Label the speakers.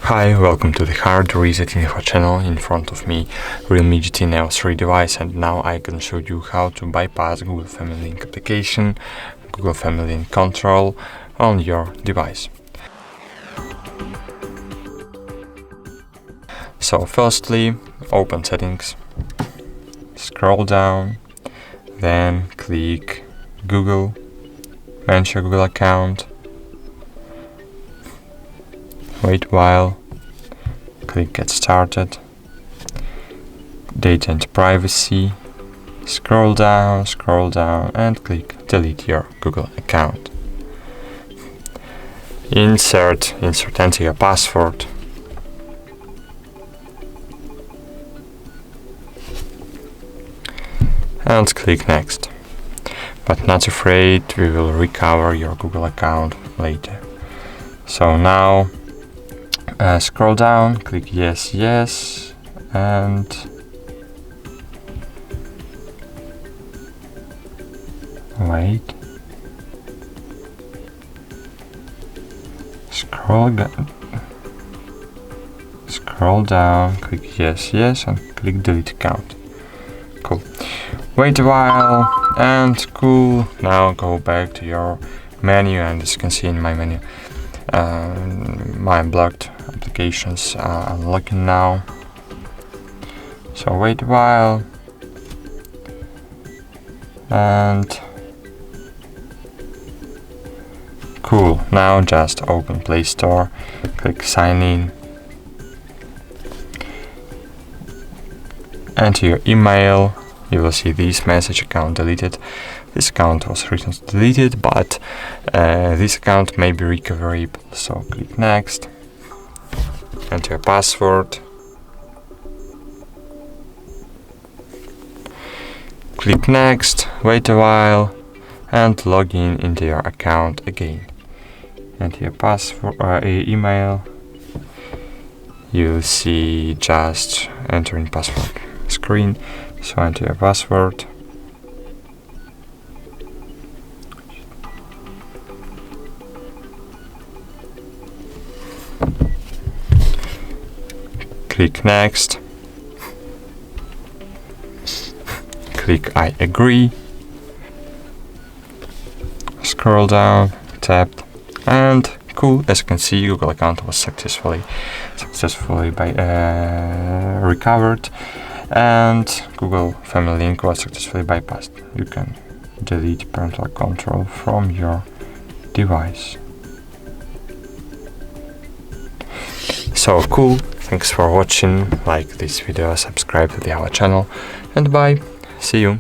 Speaker 1: Hi, welcome to the HardReset.Info channel. In front of me, Realme GT Neo 3 device, and now I can show you how to bypass Google Family Link application, Google Family Link control on your device. So firstly, open settings, scroll down, then click Google, manage your Google account, wait a while, click Get Started, Data and Privacy, scroll down and click Delete your Google account. Enter your password, and click Next. But not afraid, we will recover your Google account later. So now scroll down, click yes, and wait. Scroll down, click yes, and click Delete account. Cool. Wait a while, and cool. Now go back to your menu, and as you can see in my menu, my blocked applications are unlocking now. So wait a while, and cool. Now just open Play Store, click Sign In, enter your email. You will see this message: account deleted. This account was recently deleted, but this account may be recoverable. So click Next, enter your password, click Next, wait a while, and log in into your account again. Enter your password or email. You'll see just entering password screen. So enter your password, click Next, click I agree, scroll down, tap, and cool. As you can see, Google account was successfully recovered, and Google Family Link was successfully bypassed. You can delete parental control from your device. So cool. Thanks for watching. Like this video, subscribe to our channel, and bye. See you.